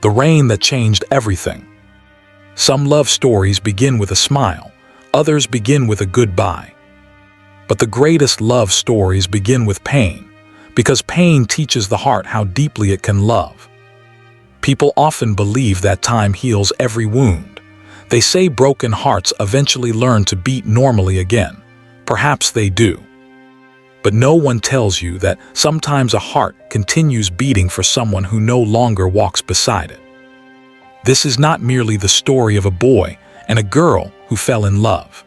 the rain that changed everything. Some love stories begin with a smile, others begin with a goodbye. But the greatest love stories begin with pain, because pain teaches the heart how deeply it can love. People often believe that time heals every wound. They say broken hearts eventually learn to beat normally again. Perhaps they do. But no one tells you that sometimes a heart continues beating for someone who no longer walks beside it. This is not merely the story of a boy and a girl who fell in love.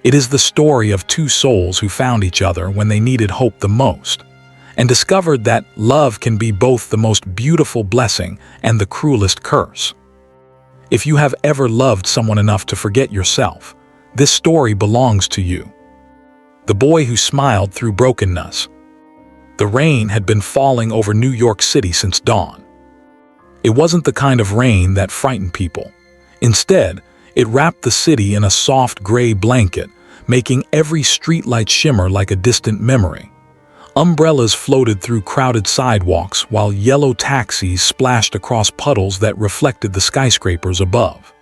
It is the story of two souls who found each other when they needed hope the most, and discovered that love can be both the most beautiful blessing and the cruelest curse. If you have ever loved someone enough to forget yourself, this story belongs to you. The boy who smiled through brokenness. The rain had been falling over New York City since dawn. It wasn't the kind of rain that frightened people. Instead, it wrapped the city in a soft gray blanket, making every streetlight shimmer like a distant memory. Umbrellas floated through crowded sidewalks while yellow taxis splashed across puddles that reflected the skyscrapers above.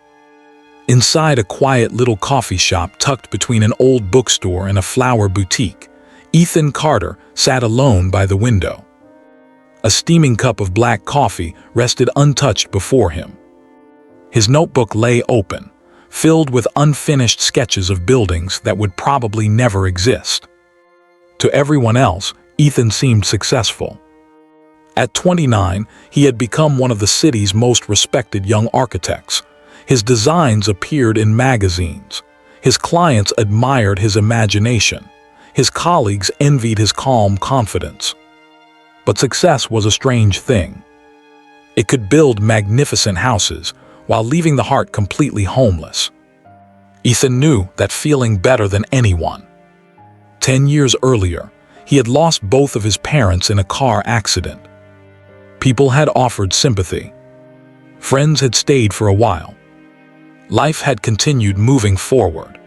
Inside a quiet little coffee shop tucked between an old bookstore and a flower boutique, Ethan Carter sat alone by the window. A steaming cup of black coffee rested untouched before him. His notebook lay open, filled with unfinished sketches of buildings that would probably never exist. To everyone else, Ethan seemed successful. At 29, he had become one of the city's most respected young architects. His designs appeared in magazines. His clients admired his imagination. His colleagues envied his calm confidence. But success was a strange thing. It could build magnificent houses while leaving the heart completely homeless. Ethan knew that feeling better than anyone. 10 years earlier, he had lost both of his parents in a car accident. People had offered sympathy. Friends had stayed for a while. Life had continued moving forward.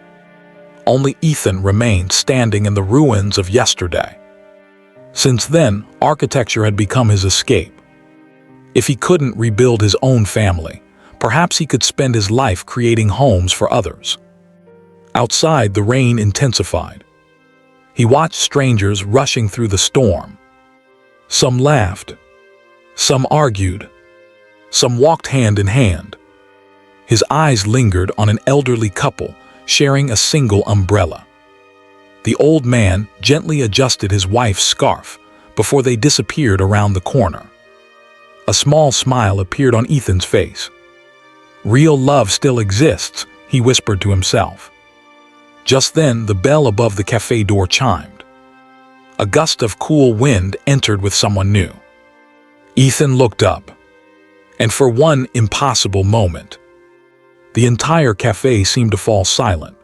Only Ethan remained standing in the ruins of yesterday. Since then, architecture had become his escape. If he couldn't rebuild his own family, perhaps he could spend his life creating homes for others. Outside, the rain intensified. He watched strangers rushing through the storm. Some laughed. Some argued. Some walked hand in hand. His eyes lingered on an elderly couple sharing a single umbrella. The old man gently adjusted his wife's scarf before they disappeared around the corner. A small smile appeared on Ethan's face. "Real love still exists," he whispered to himself. Just then, the bell above the cafe door chimed. A gust of cool wind entered with someone new. Ethan looked up, and for one impossible moment, the entire cafe seemed to fall silent.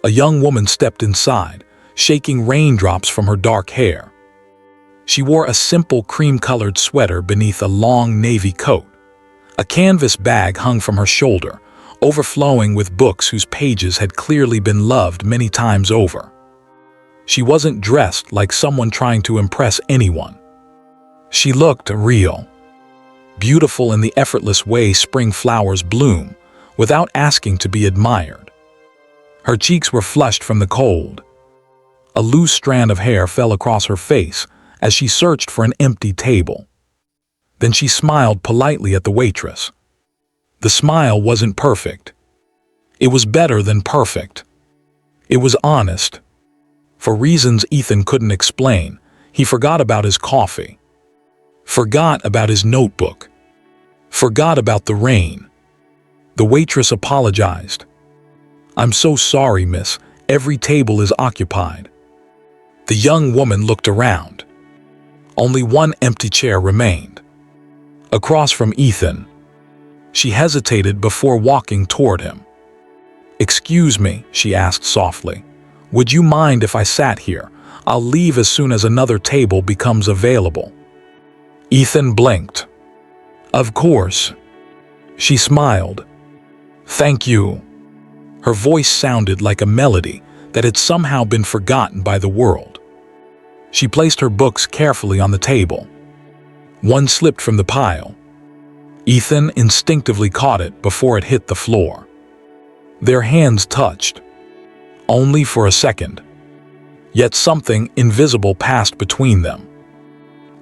A young woman stepped inside, shaking raindrops from her dark hair. She wore a simple cream-colored sweater beneath a long navy coat. A canvas bag hung from her shoulder, overflowing with books whose pages had clearly been loved many times over. She wasn't dressed like someone trying to impress anyone. She looked real, beautiful in the effortless way spring flowers bloom, without asking to be admired. Her cheeks were flushed from the cold. A loose strand of hair fell across her face as she searched for an empty table. Then she smiled politely at the waitress. The smile wasn't perfect. It was better than perfect. It was honest. For reasons Ethan couldn't explain, he forgot about his coffee, forgot about his notebook, forgot about the rain. The waitress apologized. "I'm so sorry, miss. Every table is occupied." The young woman looked around. Only one empty chair remained, across from Ethan. She hesitated before walking toward him. "Excuse me," she asked softly. "Would you mind if I sat here? I'll leave as soon as another table becomes available." Ethan blinked. "Of course." She smiled. "Thank you." Her voice sounded like a melody that had somehow been forgotten by the world. She placed her books carefully on the table. One slipped from the pile. Ethan instinctively caught it before it hit the floor. Their hands touched, only for a second. Yet something invisible passed between them.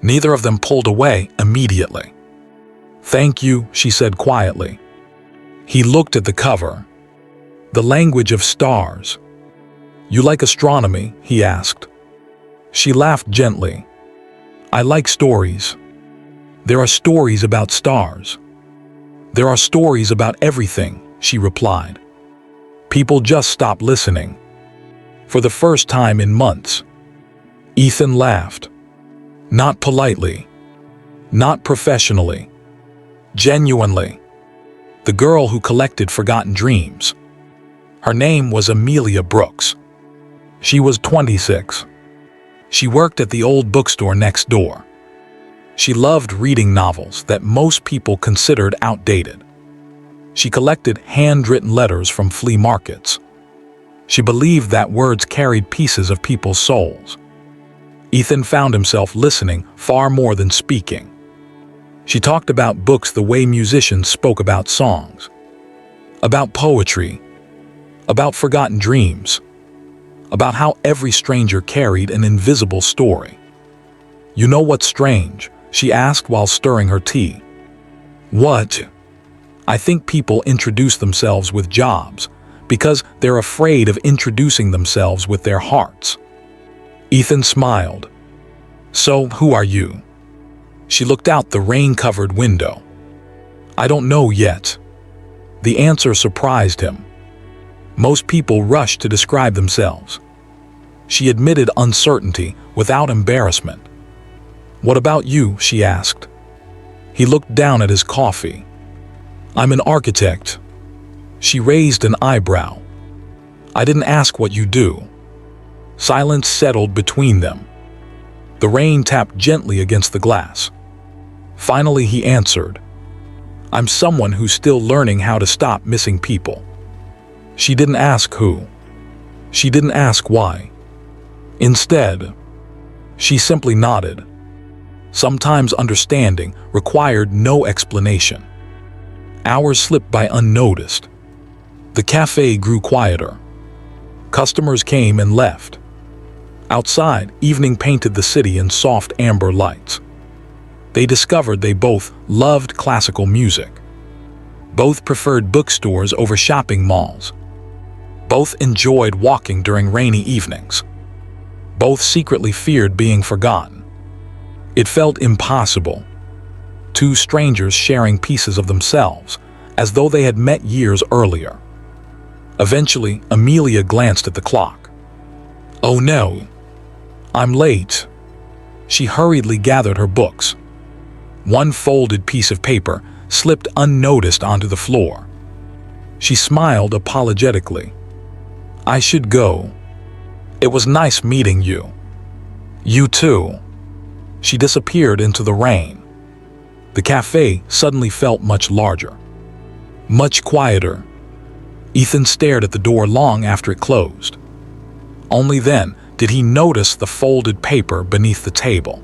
Neither of them pulled away immediately. "Thank you," she said quietly. He looked at the cover. The language of stars. "You like astronomy?" he asked. She laughed gently. "I like stories. There are stories about stars. There are stories about everything," she replied. People just stopped listening. For the first time in months. Ethan laughed. Not politely. Not professionally. Genuinely. The girl who collected forgotten dreams. Her name was Amelia Brooks. She was 26. She worked at the old bookstore next door. She loved reading novels that most people considered outdated. She collected handwritten letters from flea markets. She believed that words carried pieces of people's souls. Ethan found himself listening far more than speaking. She talked about books the way musicians spoke about songs, about poetry, about forgotten dreams, about how every stranger carried an invisible story. "You know what's strange?" she asked while stirring her tea. "What?" "I think people introduce themselves with jobs because they're afraid of introducing themselves with their hearts." Ethan smiled. "So, who are you?" She looked out the rain-covered window. "I don't know yet." The answer surprised him. Most people rush to describe themselves. She admitted uncertainty without embarrassment. "What about you?" she asked. He looked down at his coffee. "I'm an architect." She raised an eyebrow. "I didn't ask what you do." Silence settled between them. The rain tapped gently against the glass. Finally he answered, "I'm someone who's still learning how to stop missing people." She didn't ask who. She didn't ask why. Instead, she simply nodded. Sometimes understanding required no explanation. Hours slipped by unnoticed. The cafe grew quieter. Customers came and left. Outside, evening painted the city in soft amber lights. They discovered they both loved classical music. Both preferred bookstores over shopping malls. Both enjoyed walking during rainy evenings. Both secretly feared being forgotten. It felt impossible. Two strangers sharing pieces of themselves, as though they had met years earlier. Eventually, Amelia glanced at the clock. "Oh no, I'm late." She hurriedly gathered her books. One folded piece of paper slipped unnoticed onto the floor. She smiled apologetically. "I should go. It was nice meeting you." "You too." She disappeared into the rain. The cafe suddenly felt much larger. Much quieter. Ethan stared at the door long after it closed. Only then did he notice the folded paper beneath the table.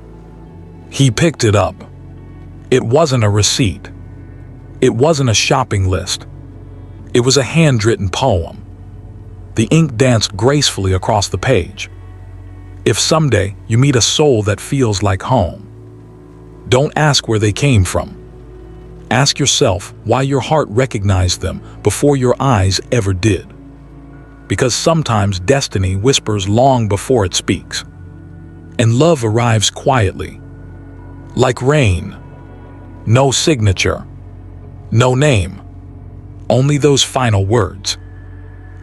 He picked it up. It wasn't a receipt. It wasn't a shopping list. It was a handwritten poem. The ink danced gracefully across the page. "If someday you meet a soul that feels like home, don't ask where they came from. Ask yourself why your heart recognized them before your eyes ever did. Because sometimes destiny whispers long before it speaks. And love arrives quietly. Like rain. No signature. No name. Only those final words."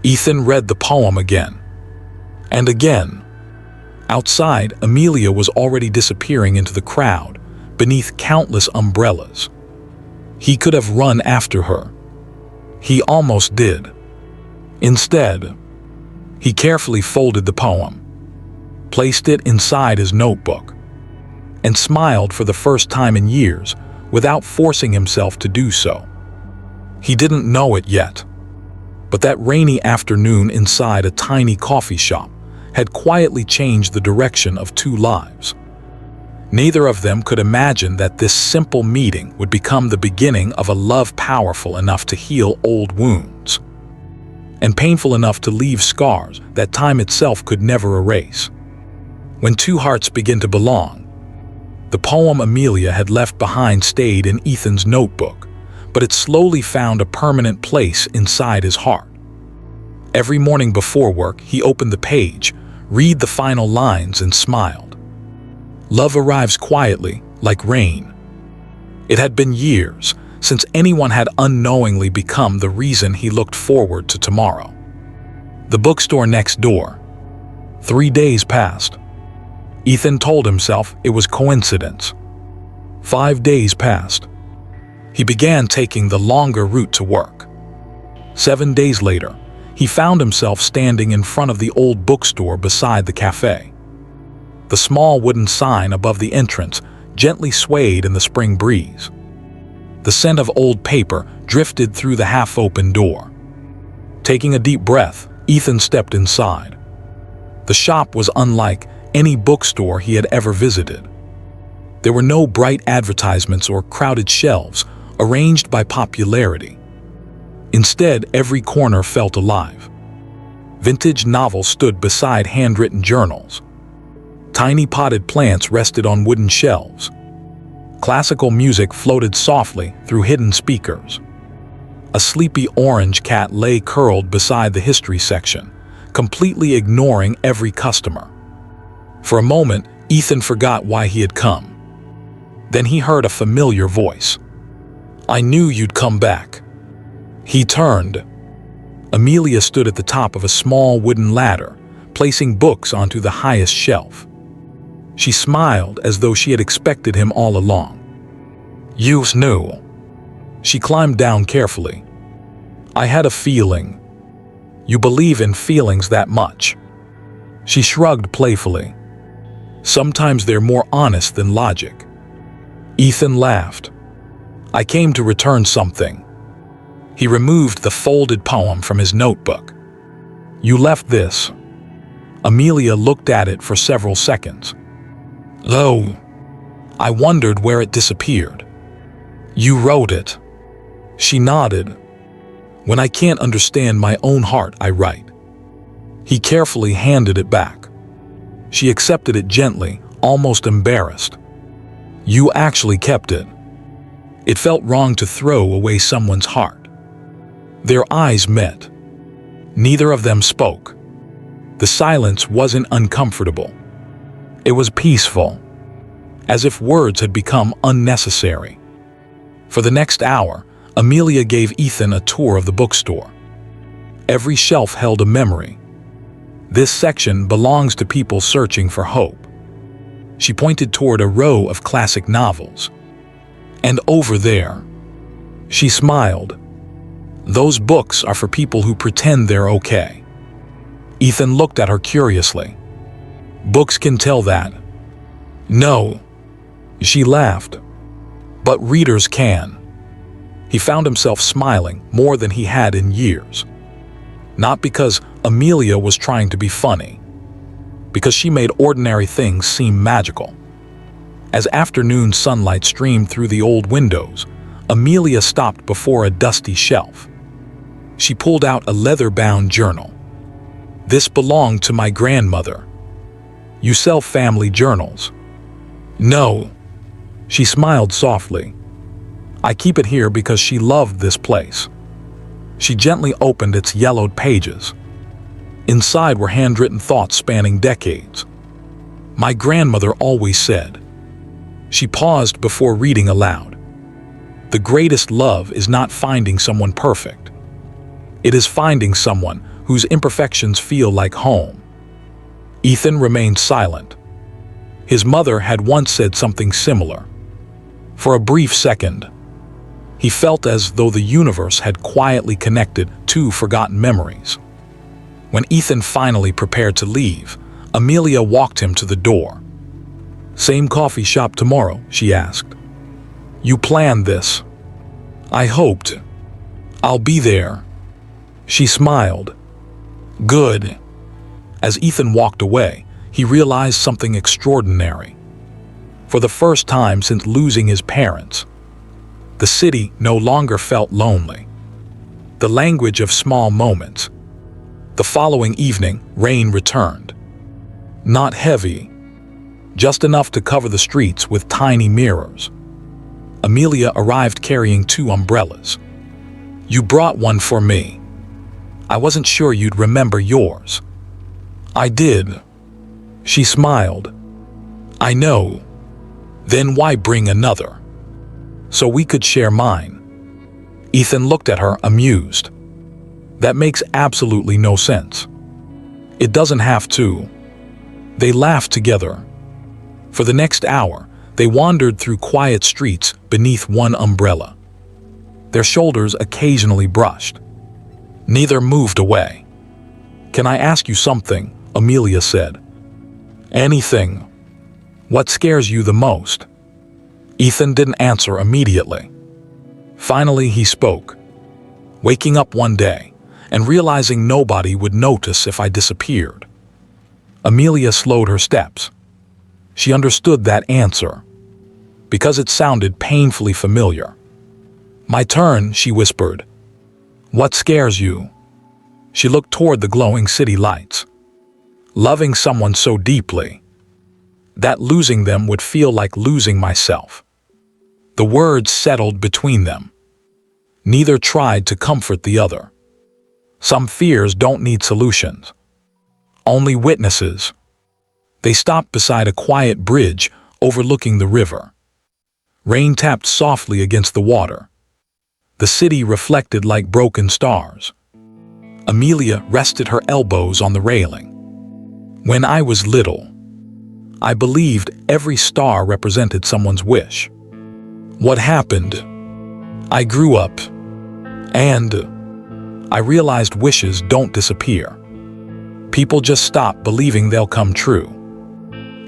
Ethan read the poem again. And again. Outside, Amelia was already disappearing into the crowd, beneath countless umbrellas. He could have run after her. He almost did. Instead, he carefully folded the poem, placed it inside his notebook, and smiled for the first time in years without forcing himself to do so. He didn't know it yet, but that rainy afternoon inside a tiny coffee shop had quietly changed the direction of two lives. Neither of them could imagine that this simple meeting would become the beginning of a love powerful enough to heal old wounds, and painful enough to leave scars that time itself could never erase. When two hearts begin to belong, the poem Amelia had left behind stayed in Ethan's notebook, but it slowly found a permanent place inside his heart. Every morning before work, he opened the page, read the final lines, and smiled. Love arrives quietly, like rain. It had been years since anyone had unknowingly become the reason he looked forward to tomorrow. The bookstore next door. 3 days passed. Ethan told himself it was coincidence. 5 days passed. He began taking the longer route to work. 7 days later, he found himself standing in front of the old bookstore beside the cafe. The small wooden sign above the entrance gently swayed in the spring breeze. The scent of old paper drifted through the half-open door. Taking a deep breath, Ethan stepped inside. The shop was unlike any bookstore he had ever visited. There were no bright advertisements or crowded shelves arranged by popularity. Instead, every corner felt alive. Vintage novels stood beside handwritten journals. Tiny potted plants rested on wooden shelves. Classical music floated softly through hidden speakers. A sleepy orange cat lay curled beside the history section, completely ignoring every customer. For a moment, Ethan forgot why he had come. Then he heard a familiar voice. "I knew you'd come back." He turned. Amelia stood at the top of a small wooden ladder, placing books onto the highest shelf. She smiled as though she had expected him all along. "You knew." She climbed down carefully. "I had a feeling." "You believe in feelings that much?" She shrugged playfully. "Sometimes they're more honest than logic." Ethan laughed. "I came to return something." He removed the folded poem from his notebook. "You left this." Amelia looked at it for several seconds. "Oh, I wondered where it disappeared." "You wrote it." She nodded. "When I can't understand my own heart, I write." He carefully handed it back. She accepted it gently, almost embarrassed. "You actually kept it." It felt wrong to throw away someone's heart. Their eyes met. Neither of them spoke. The silence wasn't uncomfortable. It was peaceful, as if words had become unnecessary. For the next hour, Amelia gave Ethan a tour of the bookstore. Every shelf held a memory. This section belongs to people searching for hope. She pointed toward a row of classic novels. "And over there." She smiled. "Those books are for people who pretend they're okay." Ethan looked at her curiously. "Books can tell that." "No." She laughed. "But readers can." He found himself smiling more than he had in years. Not because Amelia was trying to be funny, because she made ordinary things seem magical. As afternoon sunlight streamed through the old windows, Amelia stopped before a dusty shelf. She pulled out a leather-bound journal. "This belonged to my grandmother." "You sell family journals?" "No." She smiled softly. "I keep it here because she loved this place." She gently opened its yellowed pages. Inside were handwritten thoughts spanning decades. "My grandmother always said." She paused before reading aloud. "The greatest love is not finding someone perfect. It is finding someone whose imperfections feel like home." Ethan remained silent. His mother had once said something similar. For a brief second, he felt as though the universe had quietly connected two forgotten memories. When Ethan finally prepared to leave, Amelia walked him to the door. "Same coffee shop tomorrow?" she asked. "You planned this." "I hoped." "I'll be there." She smiled. "Good." As Ethan walked away, he realized something extraordinary. For the first time since losing his parents, the city no longer felt lonely. The language of small moments. The following evening, rain returned. Not heavy, just enough to cover the streets with tiny mirrors. Amelia arrived carrying 2 umbrellas. "You brought one for me. I wasn't sure you'd remember yours." "I did." She smiled. "I know. Then why bring another?" "So we could share mine." Ethan looked at her, amused. "That makes absolutely no sense." "It doesn't have to." They laughed together. For the next hour, they wandered through quiet streets beneath one umbrella. Their shoulders occasionally brushed. Neither moved away. "Can I ask you something?" Amelia said. "Anything." "What scares you the most?" Ethan didn't answer immediately. Finally, he spoke. "Waking up one day and realizing nobody would notice if I disappeared." Amelia slowed her steps. She understood that answer, because it sounded painfully familiar. "My turn," she whispered. "What scares you?" She looked toward the glowing city lights. "Loving someone so deeply that losing them would feel like losing myself." The words settled between them. Neither tried to comfort the other. Some fears don't need solutions, only witnesses. They stopped beside a quiet bridge overlooking the river. Rain tapped softly against the water. The city reflected like broken stars. Amelia rested her elbows on the railing. "When I was little, I believed every star represented someone's wish. What happened? I grew up, and I realized wishes don't disappear. People just stop believing they'll come true."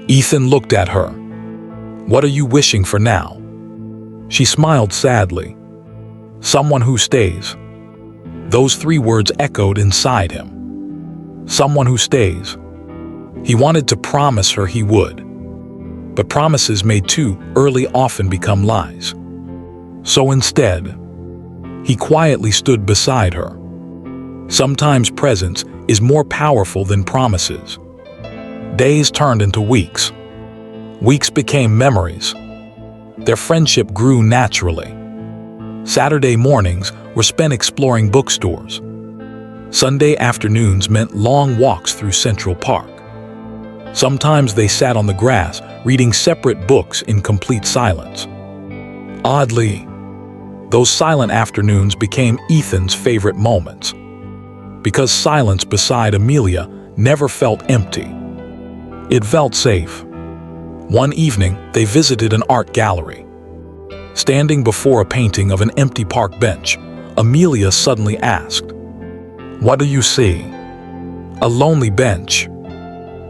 Ethan looked at her. "What are you wishing for now?" She smiled sadly. "Someone who stays." Those 3 words echoed inside him. Someone who stays. He wanted to promise her he would, but promises made too early often become lies. So instead, he quietly stood beside her. Sometimes presence is more powerful than promises. Days turned into weeks. Weeks became memories. Their friendship grew naturally. Saturday mornings were spent exploring bookstores. Sunday afternoons meant long walks through Central Park. Sometimes they sat on the grass, reading separate books in complete silence. Oddly, those silent afternoons became Ethan's favorite moments, because silence beside Amelia never felt empty. It felt safe. One evening, they visited an art gallery. Standing before a painting of an empty park bench, Amelia suddenly asked, "What do you see?" "A lonely bench."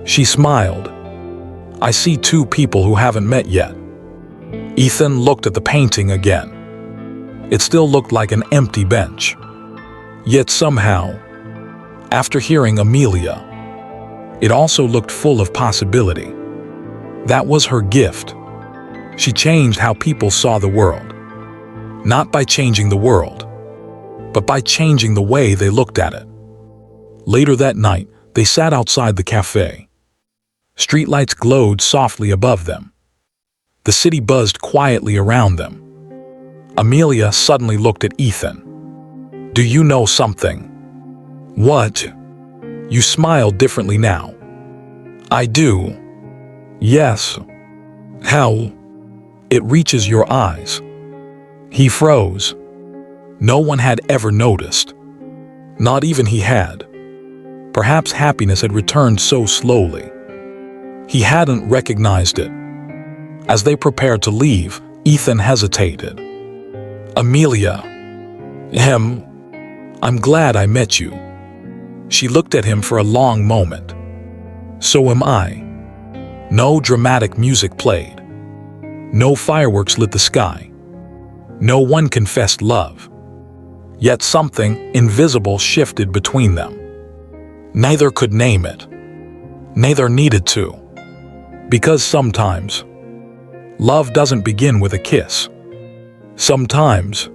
She smiled. "I see 2 people who haven't met yet." Ethan looked at the painting again. It still looked like an empty bench. Yet somehow, after hearing Amelia, it also looked full of possibility. That was her gift. She changed how people saw the world. Not by changing the world, but by changing the way they looked at it. Later that night, they sat outside the cafe. Streetlights glowed softly above them. The city buzzed quietly around them. Amelia suddenly looked at Ethan. "Do you know something?" "What?" You smile differently now. "I do." "Yes." "How?" "It reaches your eyes." He froze. No one had ever noticed. Not even he had. Perhaps happiness had returned so slowly. He hadn't recognized it. As they prepared to leave, Ethan hesitated. "Amelia." "I'm glad I met you." She looked at him for a long moment. "So am I." No dramatic music played. No fireworks lit the sky. No one confessed love. Yet something invisible shifted between them. Neither could name it. Neither needed to. Because sometimes, Love doesn't begin with a kiss. Sometimes,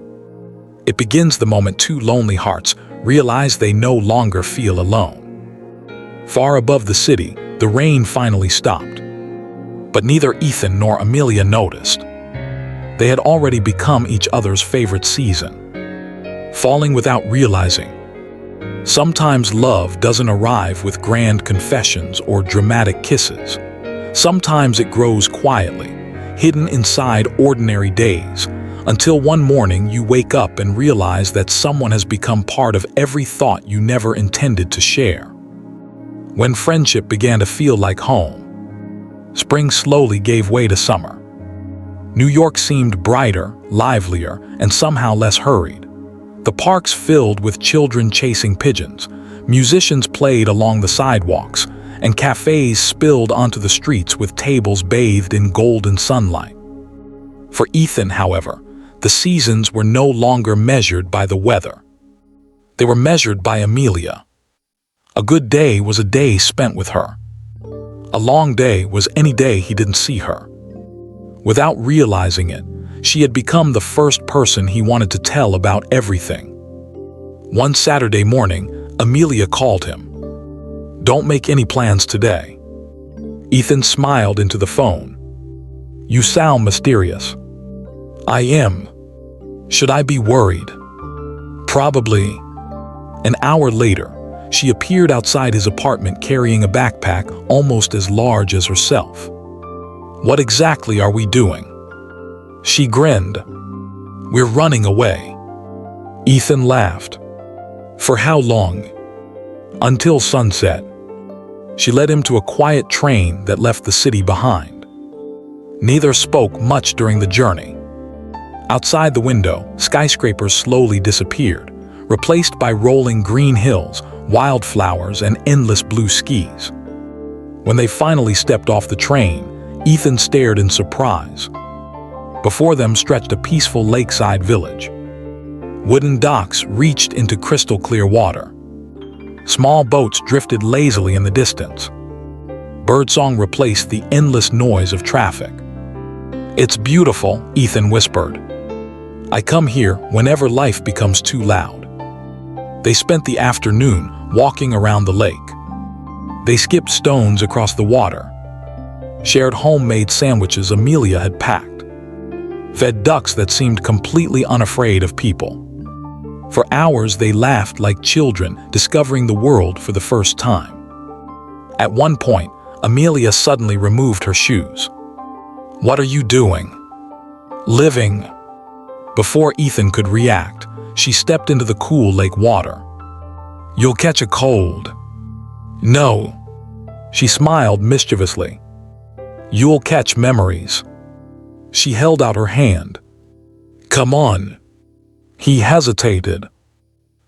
it begins the moment two lonely hearts realize they no longer feel alone. Far above the city, the rain finally stopped. But neither Ethan nor Amelia noticed. They had already become each other's favorite season, falling without realizing. Sometimes love doesn't arrive with grand confessions or dramatic kisses. Sometimes it grows quietly, hidden inside ordinary days, until one morning you wake up and realize that someone has become part of every thought you never intended to share. When friendship began to feel like home, spring slowly gave way to summer. New York seemed brighter, livelier, and somehow less hurried. The parks filled with children chasing pigeons, musicians played along the sidewalks, and cafes spilled onto the streets with tables bathed in golden sunlight. For Ethan, however, the seasons were no longer measured by the weather. They were measured by Amelia. A good day was a day spent with her. A long day was any day he didn't see her. Without realizing it, she had become the first person he wanted to tell about everything. One Saturday morning, Amelia called him. "Don't make any plans today." Ethan smiled into the phone. "You sound mysterious." "I am. Should I be worried?" "Probably." An hour later, she appeared outside his apartment carrying a backpack almost as large as herself. "What exactly are we doing?" She grinned. "We're running away." Ethan laughed. "For how long?" "Until sunset." She led him to a quiet train that left the city behind. Neither spoke much during the journey. Outside the window, skyscrapers slowly disappeared, replaced by rolling green hills, wildflowers, and endless blue skies. When they finally stepped off the train, Ethan stared in surprise. Before them stretched a peaceful lakeside village. Wooden docks reached into crystal-clear water. Small boats drifted lazily in the distance. Birdsong replaced the endless noise of traffic. "It's beautiful," Ethan whispered. "I come here whenever life becomes too loud." They spent the afternoon walking around the lake. They skipped stones across the water, shared homemade sandwiches Amelia had packed, fed ducks that seemed completely unafraid of people. For hours they laughed like children discovering the world for the first time. At one point, Amelia suddenly removed her shoes. "What are you doing?" "Living." Before Ethan could react, she stepped into the cool lake water. "You'll catch a cold." "No." She smiled mischievously. "You'll catch memories." She held out her hand. "Come on." He hesitated.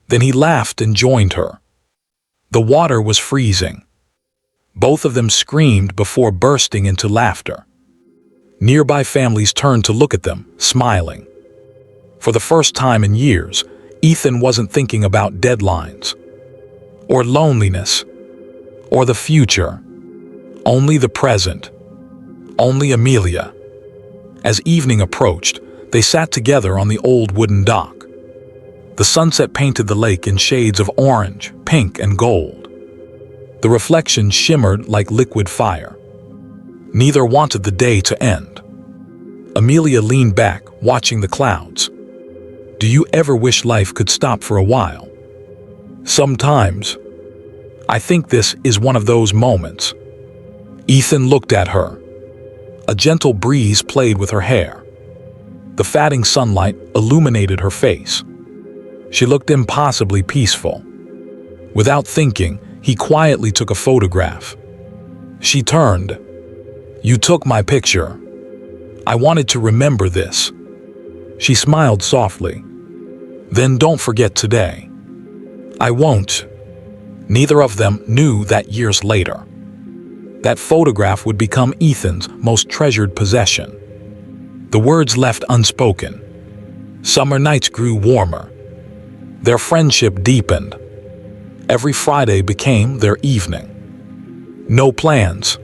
Then he laughed and joined her. The water was freezing. Both of them screamed before bursting into laughter. Nearby families turned to look at them, smiling. For the first time in years, Ethan wasn't thinking about deadlines, or loneliness, or the future. Only the present. Only Amelia. As evening approached, they sat together on the old wooden dock. The sunset painted the lake in shades of orange, pink, and gold. The reflection shimmered like liquid fire. Neither wanted the day to end. Amelia leaned back, watching the clouds. "Do you ever wish life could stop for a while?" "Sometimes. I think this is one of those moments." Ethan looked at her. A gentle breeze played with her hair. The fading sunlight illuminated her face. She looked impossibly peaceful. Without thinking, he quietly took a photograph. She turned. "You took my picture. I wanted to remember this." She smiled softly. "Then don't forget today." "I won't." Neither of them knew that years later, that photograph would become Ethan's most treasured possession. The words left unspoken. Summer nights grew warmer. Their friendship deepened. Every Friday became their evening. No plans.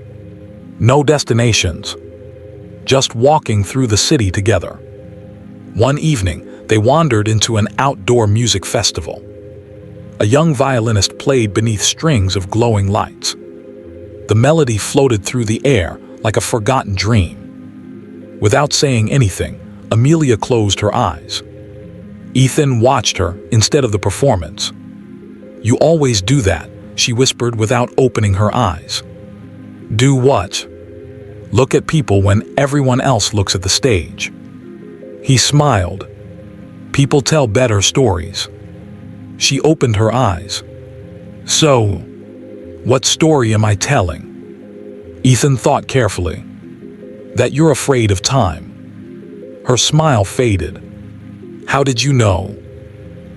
No destinations. just walking through the city together. One evening, they wandered into an outdoor music festival. A young violinist played beneath strings of glowing lights. The melody floated through the air like a forgotten dream. Without saying anything, Amelia closed her eyes. Ethan watched her instead of the performance. "You always do that," she whispered without opening her eyes. "Do what?" "Look at people when everyone else looks at the stage." He smiled. "People tell better stories." She opened her eyes. "So, what story am I telling?" Ethan thought carefully. "That you're afraid of time." Her smile faded. "How did you know?"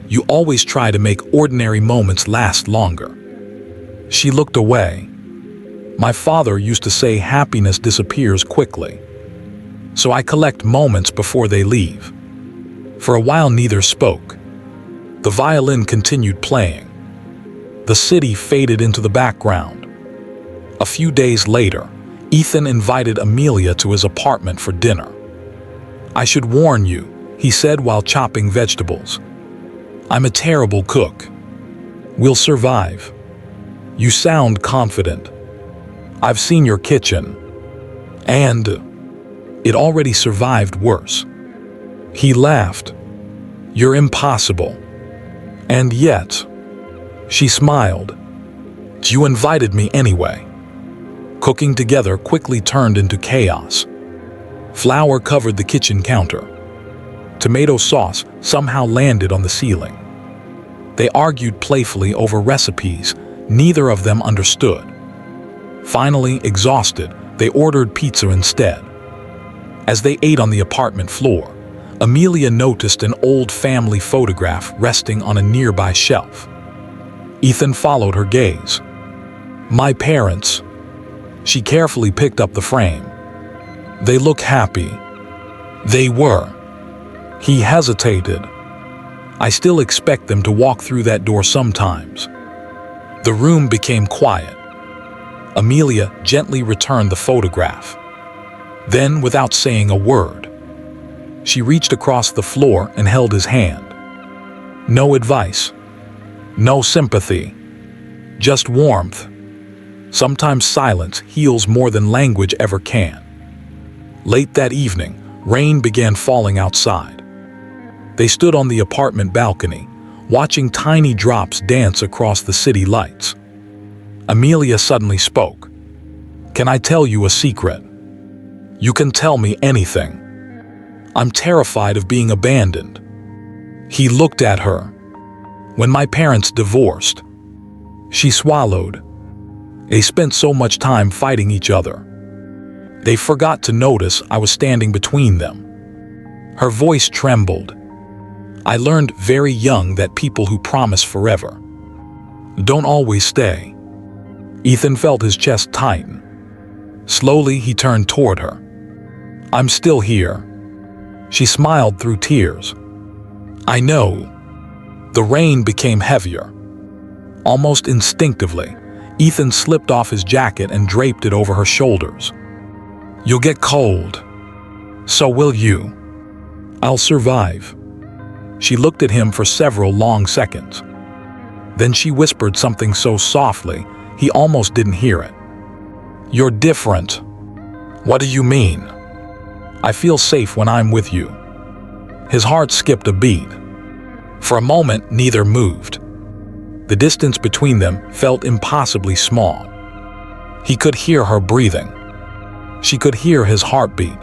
"You always try to make ordinary moments last longer." She looked away. "My father used to say happiness disappears quickly. So I collect moments before they leave." For a while neither spoke. The violin continued playing. The city faded into the background. A few days later, Ethan invited Amelia to his apartment for dinner. "I should warn you," he said while chopping vegetables. "I'm a terrible cook." "We'll survive." "You sound confident." "I've seen your kitchen. And it already survived worse." He laughed. "You're impossible." "And yet," she smiled, "you invited me anyway." Cooking together quickly turned into chaos. Flour covered the kitchen counter. Tomato sauce somehow landed on the ceiling. They argued playfully over recipes neither of them understood. Finally, exhausted, they ordered pizza instead. As they ate on the apartment floor, Amelia noticed an old family photograph resting on a nearby shelf. Ethan followed her gaze. "My parents." She carefully picked up the frame. "They look happy." They were. He hesitated. "I still expect them to walk through that door sometimes." The room became quiet. Amelia gently returned the photograph. Then, without saying a word, she reached across the floor and held his hand. No advice. No sympathy. Just warmth. Sometimes silence heals more than language ever can. Late that evening, rain began falling outside. They stood on the apartment balcony, watching tiny drops dance across the city lights. Amelia suddenly spoke. "Can I tell you a secret?" "You can tell me anything." "I'm terrified of being abandoned." He looked at her. "When my parents divorced." She swallowed. "They spent so much time fighting each other. They forgot to notice I was standing between them." Her voice trembled. "I learned very young that people who promise forever don't always stay." Ethan felt his chest tighten. Slowly, he turned toward her. "I'm still here." She smiled through tears. "I know." The rain became heavier. Almost instinctively, Ethan slipped off his jacket and draped it over her shoulders. "You'll get cold. So will you." "I'll survive." She looked at him for several long seconds. Then she whispered something so softly, he almost didn't hear it. "You're different." "What do you mean?" "I feel safe when I'm with you." His heart skipped a beat. For a moment, neither moved. The distance between them felt impossibly small. He could hear her breathing. She could hear his heartbeat.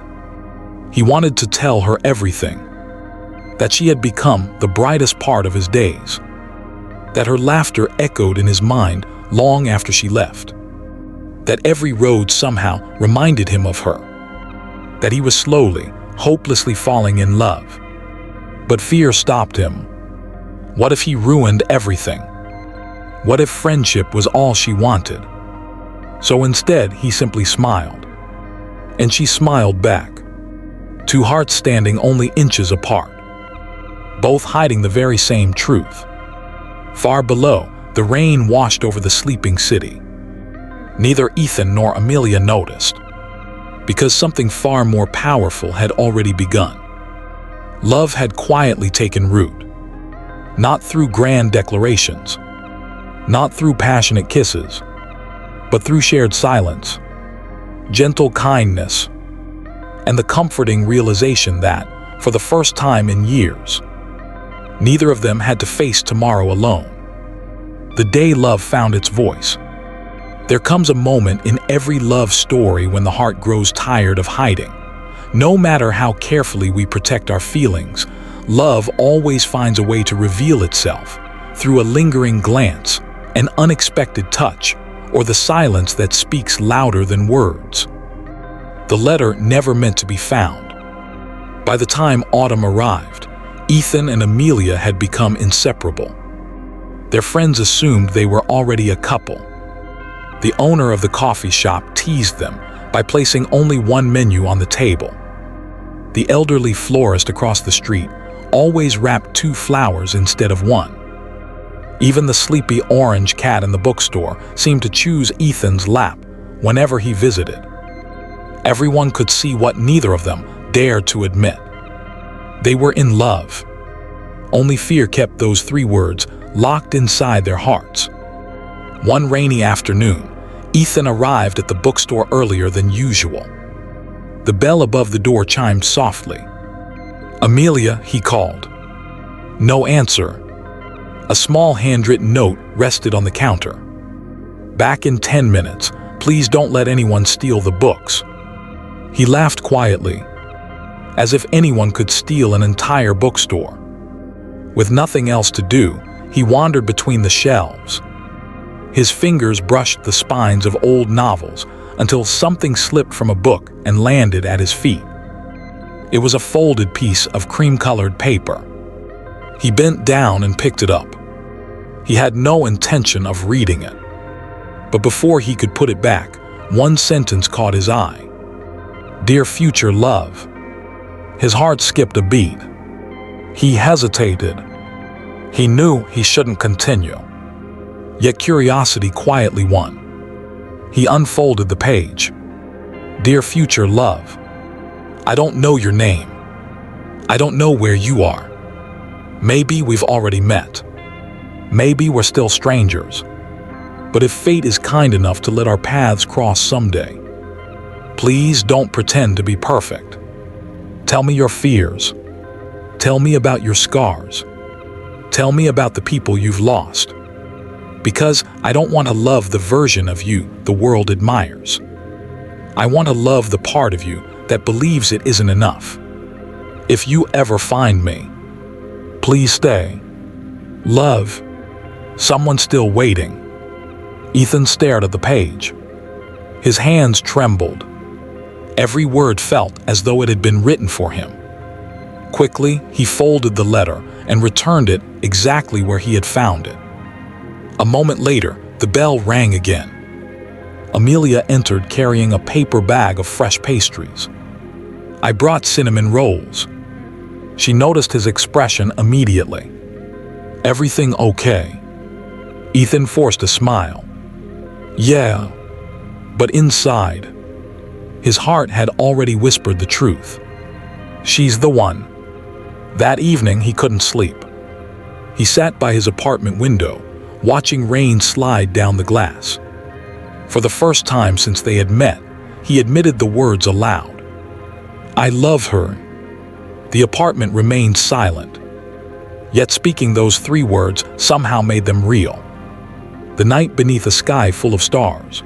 He wanted to tell her everything. That she had become the brightest part of his days. That her laughter echoed in his mind long after she left. That every road somehow reminded him of her. That he was slowly, hopelessly falling in love. But fear stopped him. What if he ruined everything? What if friendship was all she wanted? So instead, he simply smiled. And she smiled back. Two hearts standing only inches apart. Both hiding the very same truth. Far below, the rain washed over the sleeping city. Neither Ethan nor Amelia noticed. Because something far more powerful had already begun. Love had quietly taken root. Not through grand declarations, not through passionate kisses, but through shared silence, gentle kindness, and the comforting realization that, for the first time in years, neither of them had to face tomorrow alone. The day love found its voice. There comes a moment in every love story when the heart grows tired of hiding. No matter how carefully we protect our feelings, love always finds a way to reveal itself through a lingering glance, an unexpected touch, or the silence that speaks louder than words. The letter never meant to be found. By the time autumn arrived, Ethan and Amelia had become inseparable. Their friends assumed they were already a couple. The owner of the coffee shop teased them by placing only one menu on the table. The elderly florist across the street always wrapped 2 flowers instead of 1. Even the sleepy orange cat in the bookstore seemed to choose Ethan's lap whenever he visited. Everyone could see what neither of them dared to admit. They were in love. Only fear kept those 3 words locked inside their hearts. One rainy afternoon, Ethan arrived at the bookstore earlier than usual. The bell above the door chimed softly. "Amelia," he called. No answer. A small handwritten note rested on the counter. "Back in 10 minutes. Please don't let anyone steal the books." He laughed quietly, as if anyone could steal an entire bookstore. With nothing else to do, he wandered between the shelves. His fingers brushed the spines of old novels until something slipped from a book and landed at his feet. It was a folded piece of cream-colored paper. He bent down and picked it up. He had no intention of reading it. But before he could put it back, one sentence caught his eye. "Dear future love." His heart skipped a beat. He hesitated. He knew he shouldn't continue. Yet curiosity quietly won. He unfolded the page. "Dear future love, I don't know your name. I don't know where you are. Maybe we've already met. Maybe we're still strangers. But if fate is kind enough to let our paths cross someday, please don't pretend to be perfect. Tell me your fears. Tell me about your scars. Tell me about the people you've lost. Because I don't want to love the version of you the world admires. I want to love the part of you that believes it isn't enough. If you ever find me, please stay. Love, someone still waiting." Ethan stared at the page. His hands trembled. Every word felt as though it had been written for him. Quickly, he folded the letter and returned it exactly where he had found it. A moment later, the bell rang again. Amelia entered carrying a paper bag of fresh pastries. "I brought cinnamon rolls." She noticed his expression immediately. "Everything okay?" Ethan forced a smile. "Yeah." But inside, his heart had already whispered the truth. She's the one. That evening, he couldn't sleep. He sat by his apartment window, watching rain slide down the glass. For the first time since they had met, he admitted the words aloud. "I love her." The apartment remained silent. Yet speaking those 3 words somehow made them real. The night beneath a sky full of stars.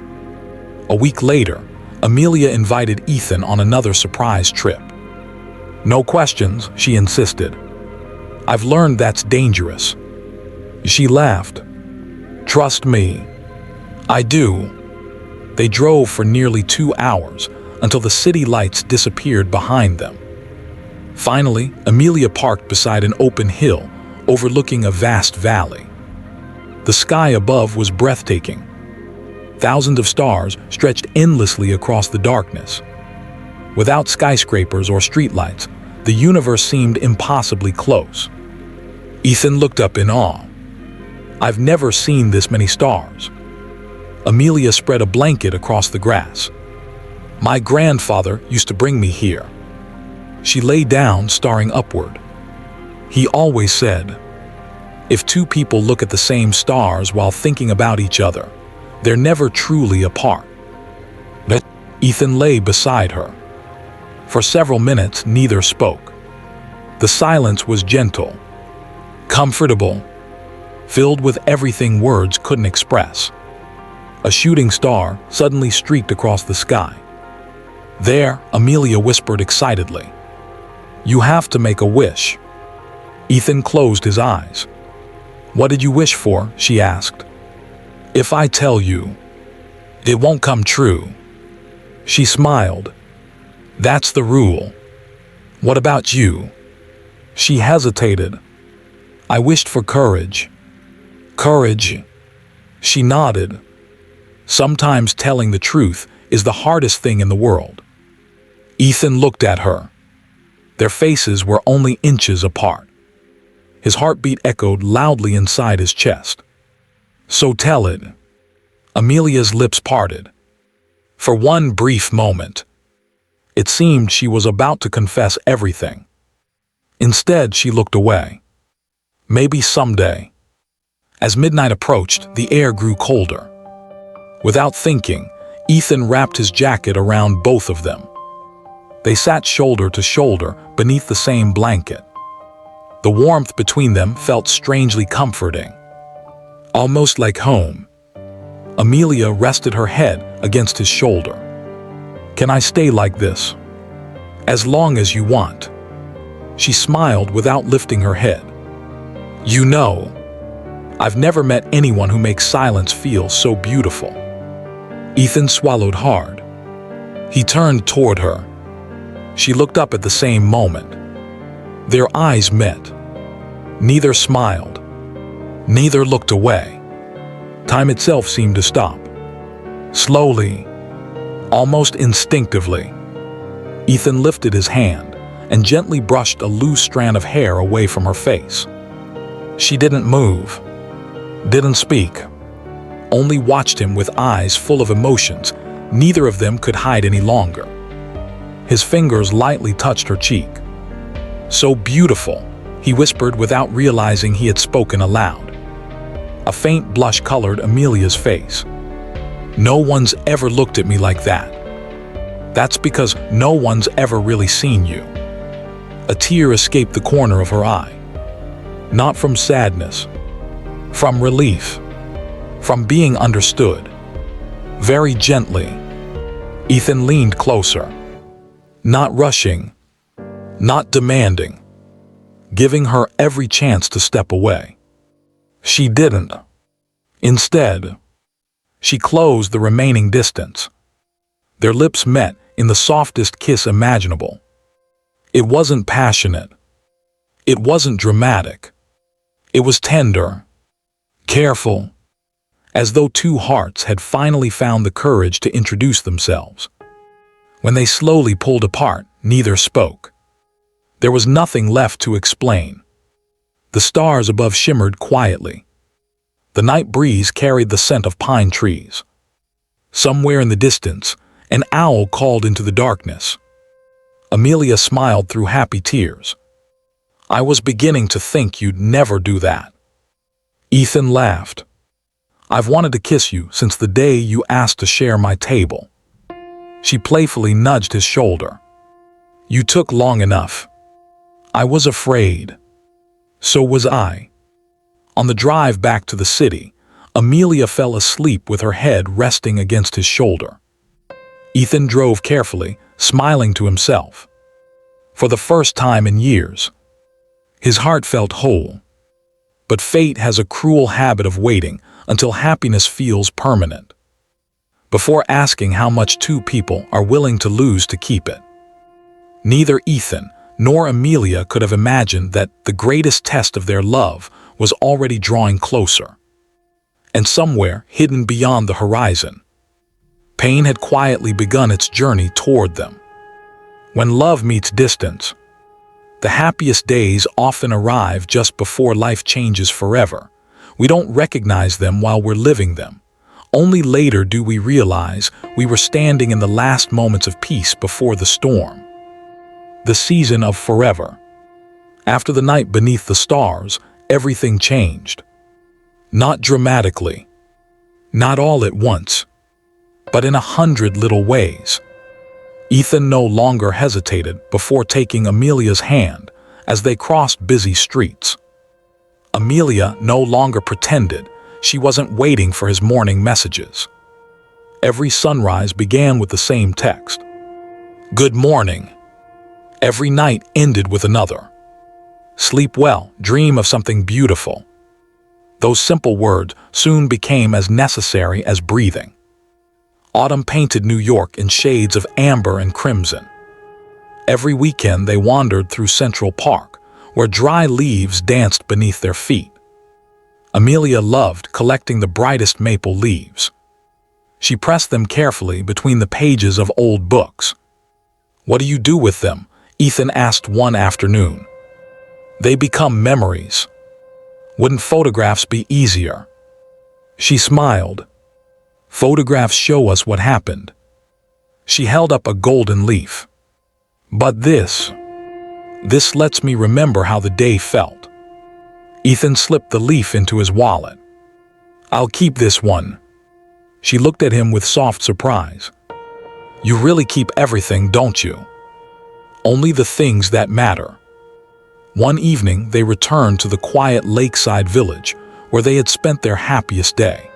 A week later, Amelia invited Ethan on another surprise trip. "No questions," she insisted. "I've learned that's dangerous." She laughed. "Trust me." "I do." They drove for nearly 2 hours until the city lights disappeared behind them. Finally, Amelia parked beside an open hill overlooking a vast valley. The sky above was breathtaking. Thousands of stars stretched endlessly across the darkness. Without skyscrapers or streetlights, the universe seemed impossibly close. Ethan looked up in awe. "I've never seen this many stars." Amelia spread a blanket across the grass. My grandfather used to bring me here." She lay down, staring upward. "He always said, if two people look at the same stars while thinking about each other, they're never truly apart." But Ethan lay beside her. For several minutes, neither spoke. The silence was gentle, comfortable, filled with everything words couldn't express. A shooting star suddenly streaked across the sky. "There," Amelia whispered excitedly. "You have to make a wish." Ethan closed his eyes. "What did you wish for?" she asked. "If I tell you, it won't come true." She smiled. "That's the rule." "What about you?" She hesitated. "I wished for courage." "Courage." She nodded. "Sometimes telling the truth is the hardest thing in the world." Ethan looked at her. Their faces were only inches apart. His heartbeat echoed loudly inside his chest. "So tell it." Amelia's lips parted. For one brief moment, it seemed she was about to confess everything. Instead, she looked away. Maybe someday. As midnight approached, the air grew colder. Without thinking, Ethan wrapped his jacket around both of them. They sat shoulder to shoulder beneath the same blanket. The warmth between them felt strangely comforting, almost like home. Amelia rested her head against his shoulder. "Can I stay like this?" "As long as you want." She smiled without lifting her head. "You know, I've never met anyone who makes silence feel so beautiful." Ethan swallowed hard. He turned toward her. She looked up at the same moment. Their eyes met. Neither smiled. Neither looked away. Time itself seemed to stop. Slowly, almost instinctively, Ethan lifted his hand and gently brushed a loose strand of hair away from her face. She didn't move, didn't speak, only watched him with eyes full of emotions neither of them could hide any longer. His fingers lightly touched her cheek. "So beautiful," he whispered without realizing he had spoken aloud. A faint blush colored Amelia's face. "No one's ever looked at me like that." "That's because no one's ever really seen you." A tear escaped the corner of her eye. Not from sadness, from relief, from being understood. Very gently, Ethan leaned closer, not rushing, not demanding, giving her every chance to step away. She didn't. Instead, she closed the remaining distance. Their lips met in the softest kiss imaginable. It wasn't passionate. It wasn't dramatic. It was tender, careful, as though two hearts had finally found the courage to introduce themselves. When they slowly pulled apart, neither spoke. There was nothing left to explain. The stars above shimmered quietly. The night breeze carried the scent of pine trees. Somewhere in the distance, an owl called into the darkness. Amelia smiled through happy tears. "I was beginning to think you'd never do that." Ethan laughed. "I've wanted to kiss you since the day you asked to share my table." She playfully nudged his shoulder. "You took long enough." "I was afraid." "So was I." On the drive back to the city, Amelia fell asleep with her head resting against his shoulder. Ethan drove carefully, smiling to himself. For the first time in years, his heart felt whole. But fate has a cruel habit of waiting until happiness feels permanent, before asking how much two people are willing to lose to keep it. Neither Ethan nor Amelia could have imagined that the greatest test of their love was already drawing closer. And somewhere, hidden beyond the horizon, pain had quietly begun its journey toward them. When love meets distance, the happiest days often arrive just before life changes forever. We don't recognize them while we're living them, Only later do we realize we were standing in the last moments of peace before the storm. The season of forever. After the night beneath the stars, everything changed. Not dramatically, not all at once, but in 100 little ways. Ethan no longer hesitated before taking Amelia's hand as they crossed busy streets. Amelia no longer pretended she wasn't waiting for his morning messages. Every sunrise began with the same text. Good morning. Every night ended with another. Sleep well, dream of something beautiful. Those simple words soon became as necessary as breathing. Autumn painted New York in shades of amber and crimson. Every weekend they wandered through Central Park, where dry leaves danced beneath their feet. Amelia loved collecting the brightest maple leaves. She pressed them carefully between the pages of old books. What do you do with them? Ethan asked one afternoon. They become memories. Wouldn't photographs be easier? She smiled. Photographs show us what happened. She held up a golden leaf. But this lets me remember how the day felt. Ethan slipped the leaf into his wallet. I'll keep this one. She looked at him with soft surprise. You really keep everything, don't you? Only the things that matter. One evening, they returned to the quiet lakeside village where they had spent their happiest day.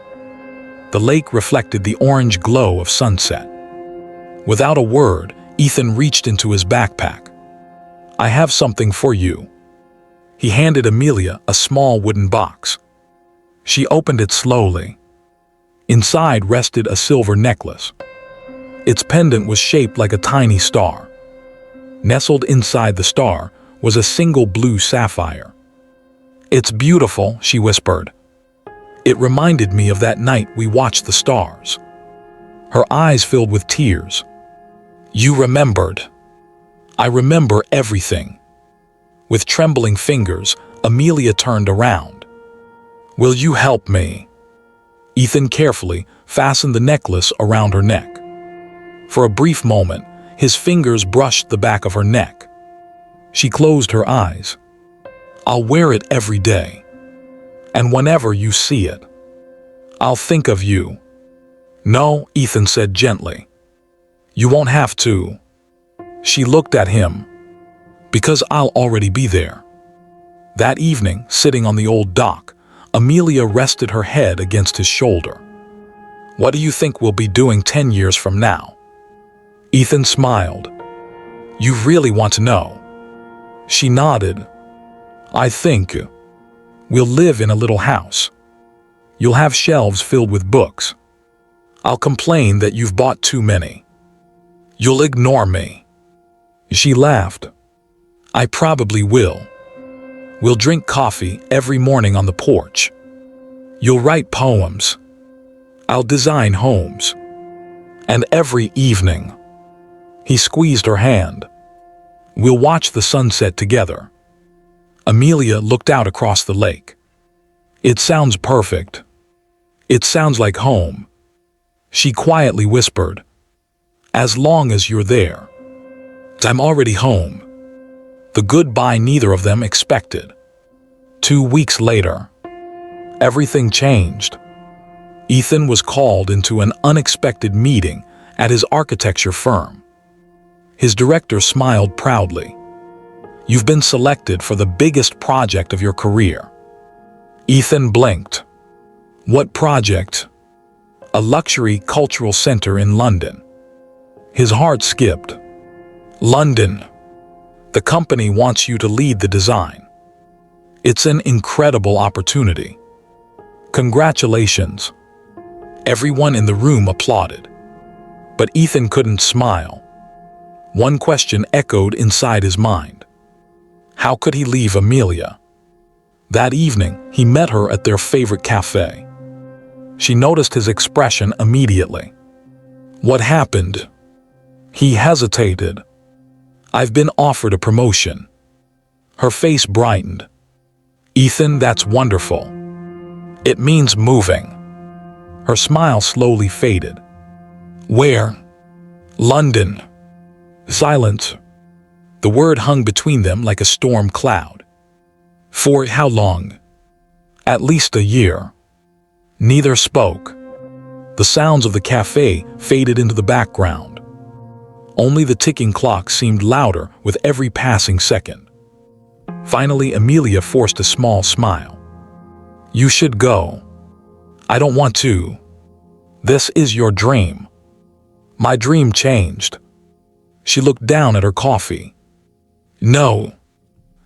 The lake reflected the orange glow of sunset. Without a word, Ethan reached into his backpack. I have something for you. He handed Amelia a small wooden box. She opened it slowly. Inside rested a silver necklace. Its pendant was shaped like a tiny star. Nestled inside the star was a single blue sapphire. It's beautiful, she whispered. It reminded me of that night we watched the stars. Her eyes filled with tears. You remembered. I remember everything. With trembling fingers, Amelia turned around. Will you help me? Ethan carefully fastened the necklace around her neck. For a brief moment, his fingers brushed the back of her neck. She closed her eyes. I'll wear it every day. And whenever you see it, I'll think of you. No, Ethan said gently. You won't have to. She looked at him. Because I'll already be there. That evening, sitting on the old dock, Amelia rested her head against his shoulder. What do you think we'll be doing 10 years from now? Ethan smiled. You really want to know? She nodded. I think we'll live in a little house. You'll have shelves filled with books. I'll complain that you've bought too many. You'll ignore me. She laughed. I probably will. We'll drink coffee every morning on the porch. You'll write poems. I'll design homes. And every evening, he squeezed her hand. We'll watch the sunset together. Amelia looked out across the lake. It sounds perfect. It sounds like home. She quietly whispered, as long as you're there. I'm already home. The goodbye neither of them expected. 2 weeks later, everything changed. Ethan was called into an unexpected meeting at his architecture firm. His director smiled proudly. You've been selected for the biggest project of your career. Ethan blinked. What project? A luxury cultural center in London. His heart skipped. London. The company wants you to lead the design. It's an incredible opportunity. Congratulations. Everyone in the room applauded. But Ethan couldn't smile. One question echoed inside his mind. How could he leave Amelia? That evening, he met her at their favorite cafe. She noticed his expression immediately. What happened? He hesitated. I've been offered a promotion. Her face brightened. Ethan, that's wonderful. It means moving. Her smile slowly faded. Where? London. Silence. The word hung between them like a storm cloud. For how long? At least a year. Neither spoke. The sounds of the cafe faded into the background. Only the ticking clock seemed louder with every passing second. Finally, Amelia forced a small smile. You should go. I don't want to. This is your dream. My dream changed. She looked down at her coffee. No.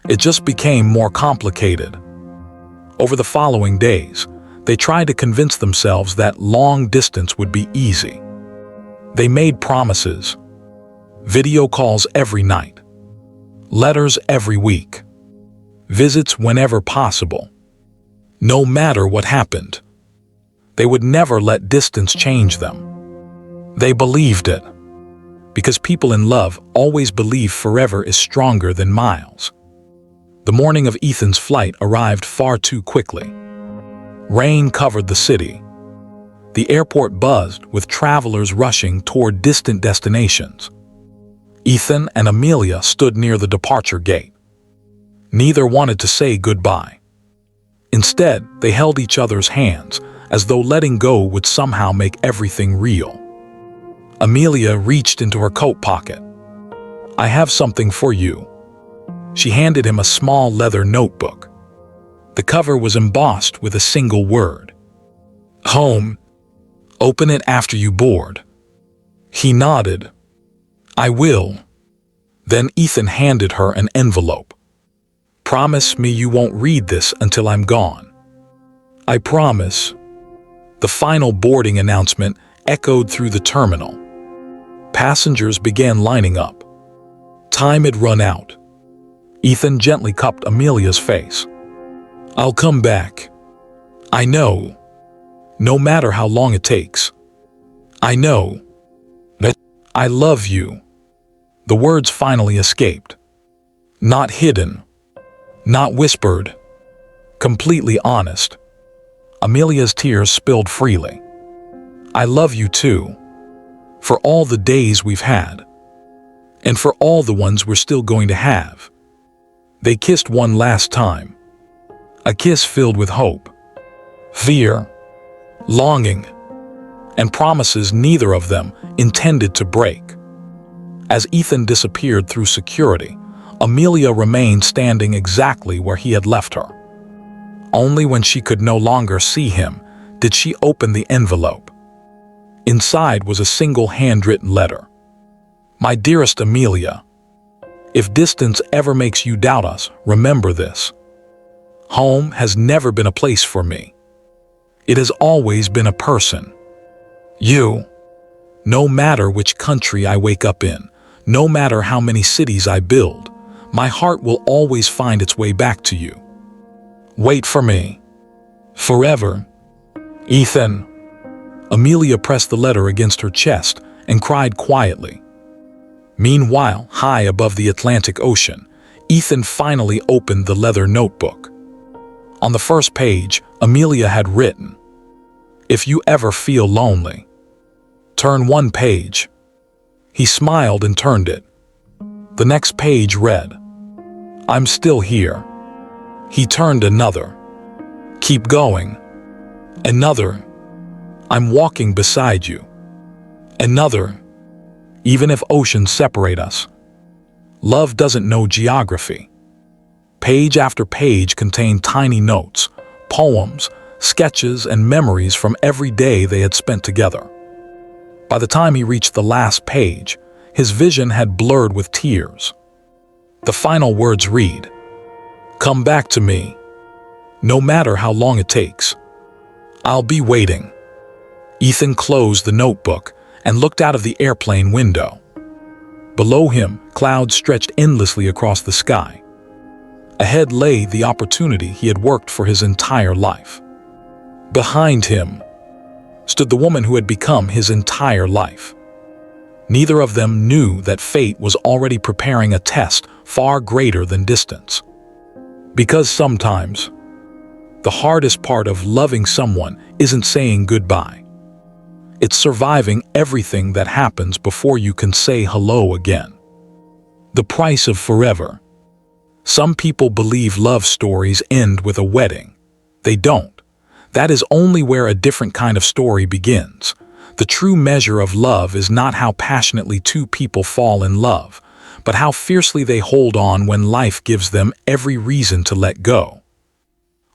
It just became more complicated. Over the following days, they tried to convince themselves that long distance would be easy. They made promises. Video calls every night. Letters every week. Visits whenever possible. No matter what happened. They would never let distance change them. They believed it. Because people in love always believe forever is stronger than miles. The morning of Ethan's flight arrived far too quickly. Rain covered the city. The airport buzzed with travelers rushing toward distant destinations. Ethan and Amelia stood near the departure gate. Neither wanted to say goodbye. Instead, they held each other's hands, as though letting go would somehow make everything real. Amelia reached into her coat pocket. I have something for you. She handed him a small leather notebook. The cover was embossed with a single word. Home. Open it after you board. He nodded. I will. Then Ethan handed her an envelope. Promise me you won't read this until I'm gone. I promise. The final boarding announcement echoed through the terminal. Passengers began lining up. Time had run out. Ethan gently cupped Amelia's face. I'll come back. I know. No matter how long it takes. I know. That I love you. The words finally escaped. Not hidden. Not whispered. Completely honest. Amelia's tears spilled freely. I love you too. For all the days we've had. And for all the ones we're still going to have. They kissed one last time. A kiss filled with hope, fear, longing, and promises neither of them intended to break. As Ethan disappeared through security, Amelia remained standing exactly where he had left her. Only when she could no longer see him did she open the envelope. Inside was a single handwritten letter. My dearest Amelia, if distance ever makes you doubt us, remember this. Home has never been a place for me. It has always been a person. You. No matter which country I wake up in, no matter how many cities I build, my heart will always find its way back to you. Wait for me. Forever. Ethan. Amelia pressed the letter against her chest and cried quietly. Meanwhile, high above the Atlantic Ocean, Ethan finally opened the leather notebook. On the first page, Amelia had written, If you ever feel lonely, turn one page. He smiled and turned it. The next page read, I'm still here. He turned another. Keep going. Another. I'm walking beside you. Another. Even if oceans separate us. Love doesn't know geography. Page after page contained tiny notes, poems, sketches, and memories from every day they had spent together. By the time he reached the last page, his vision had blurred with tears. The final words read, Come back to me, no matter how long it takes. I'll be waiting. Ethan closed the notebook and looked out of the airplane window. Below him, clouds stretched endlessly across the sky. Ahead lay the opportunity he had worked for his entire life. Behind him stood the woman who had become his entire life. Neither of them knew that fate was already preparing a test far greater than distance. Because sometimes, the hardest part of loving someone isn't saying goodbye. It's surviving everything that happens before you can say hello again. The price of forever. Some people believe love stories end with a wedding. They don't. That is only where a different kind of story begins. The true measure of love is not how passionately two people fall in love, but how fiercely they hold on when life gives them every reason to let go.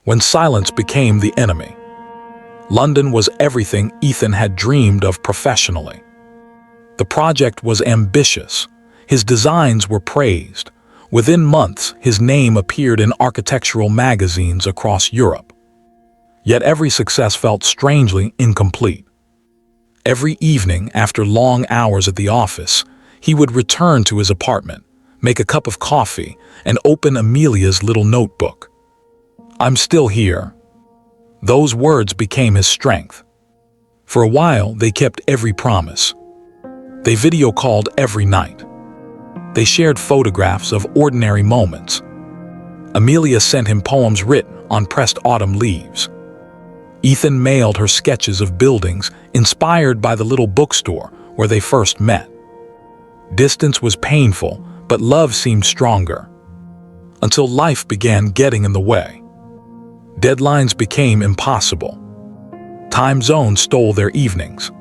When silence became the enemy. London was everything Ethan had dreamed of professionally. The project was ambitious. His designs were praised. Within months, his name appeared in architectural magazines across Europe. Yet every success felt strangely incomplete. Every evening, after long hours at the office, he would return to his apartment, make a cup of coffee, and open Amelia's little notebook. "I'm still here." Those words became his strength. For a while, they kept every promise. They video called every night. They shared photographs of ordinary moments. Amelia sent him poems written on pressed autumn leaves. Ethan mailed her sketches of buildings inspired by the little bookstore where they first met. Distance was painful, but love seemed stronger. Until life began getting in the way. Deadlines became impossible. Time zones stole their evenings.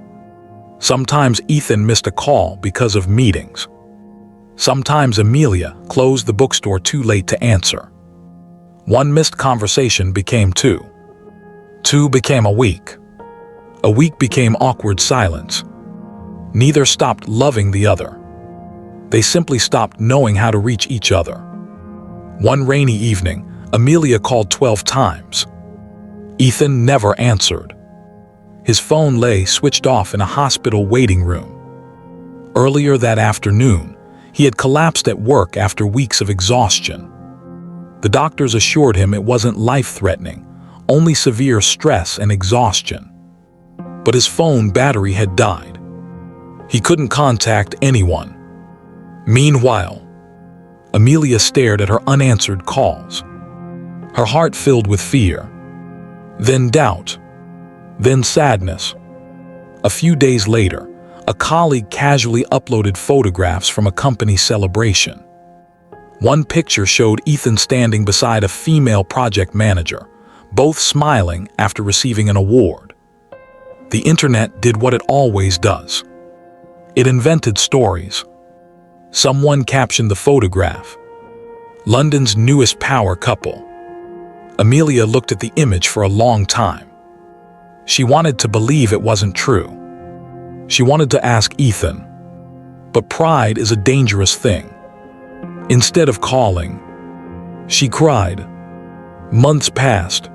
Sometimes Ethan missed a call because of meetings. Sometimes Amelia closed the bookstore too late to answer. One missed conversation became two. Two became a week. A week became awkward silence. Neither stopped loving the other. They simply stopped knowing how to reach each other. One rainy evening, Amelia called 12 times. Ethan never answered. His phone lay switched off in a hospital waiting room. Earlier that afternoon, he had collapsed at work after weeks of exhaustion. The doctors assured him it wasn't life-threatening, only severe stress and exhaustion. But his phone battery had died. He couldn't contact anyone. Meanwhile, Amelia stared at her unanswered calls. Her heart filled with fear, then doubt, then sadness. A few days later, a colleague casually uploaded photographs from a company celebration. One picture showed Ethan standing beside a female project manager, both smiling after receiving an award. The internet did what it always does. It invented stories. Someone captioned the photograph, "London's newest power couple." Amelia looked at the image for a long time. She wanted to believe it wasn't true. She wanted to ask Ethan. But pride is a dangerous thing. Instead of calling, she cried. Months passed.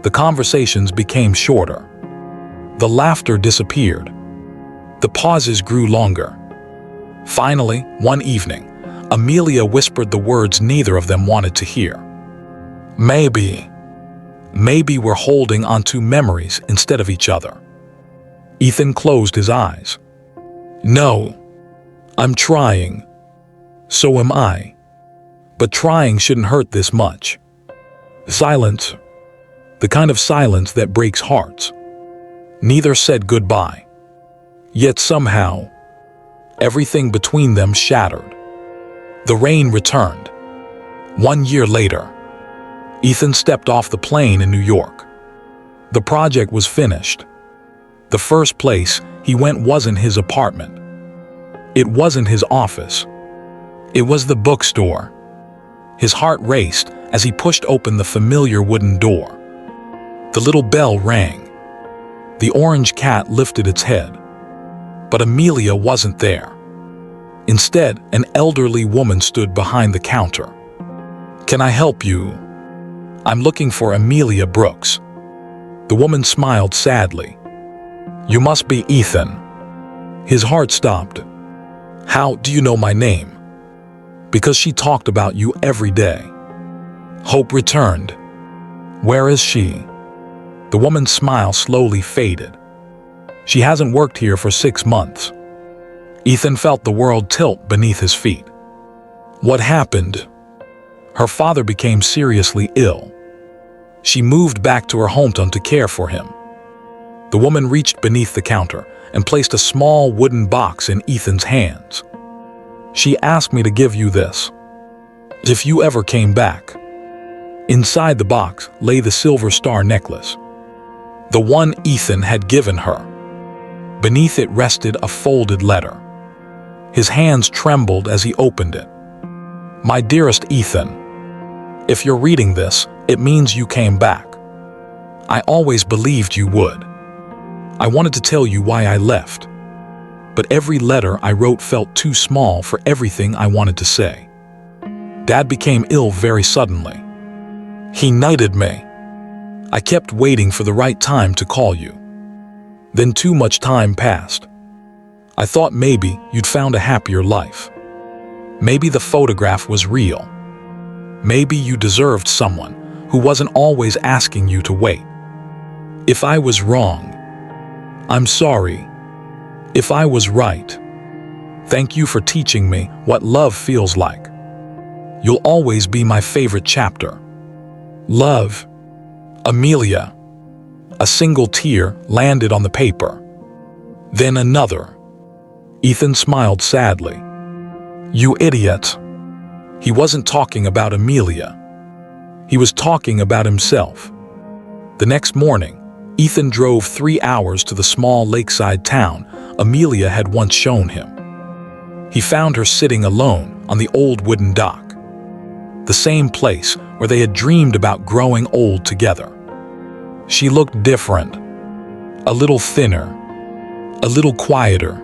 The conversations became shorter. The laughter disappeared. The pauses grew longer. Finally, one evening, Amelia whispered the words neither of them wanted to hear. Maybe we're holding onto memories instead of each other. Ethan closed his eyes. No, I'm trying. So am I. But trying shouldn't hurt this much. Silence. The kind of silence that breaks hearts. Neither said goodbye. Yet somehow, everything between them shattered. The rain returned. 1 year later, Ethan stepped off the plane in New York. The project was finished. The first place he went wasn't his apartment. It wasn't his office. It was the bookstore. His heart raced as he pushed open the familiar wooden door. The little bell rang. The orange cat lifted its head. But Amelia wasn't there. Instead, an elderly woman stood behind the counter. Can I help you? I'm looking for Amelia Brooks. The woman smiled sadly. You must be Ethan. His heart stopped. How do you know my name? Because she talked about you every day. Hope returned. Where is she? The woman's smile slowly faded. She hasn't worked here for 6 months. Ethan felt the world tilt beneath his feet. What happened? Her father became seriously ill. She moved back to her hometown to care for him. The woman reached beneath the counter and placed a small wooden box in Ethan's hands. "She asked me to give you this, if you ever came back." Inside the box lay the silver star necklace, the one Ethan had given her. Beneath it rested a folded letter. His hands trembled as he opened it. "My dearest Ethan, if you're reading this, it means you came back. I always believed you would. I wanted to tell you why I left, but every letter I wrote felt too small for everything I wanted to say. Dad became ill very suddenly. He knighted me. I kept waiting for the right time to call you. Then too much time passed. I thought maybe you'd found a happier life. Maybe the photograph was real. Maybe you deserved someone who wasn't always asking you to wait. If I was wrong, I'm sorry. If I was right, thank you for teaching me what love feels like. You'll always be my favorite chapter. Love, Amelia." A single tear landed on the paper. Then another. Ethan smiled sadly. "You idiot." He wasn't talking about Amelia. He was talking about himself. The next morning, Ethan drove 3 hours to the small lakeside town Amelia had once shown him. He found her sitting alone on the old wooden dock, the same place where they had dreamed about growing old together. She looked different, a little thinner, a little quieter,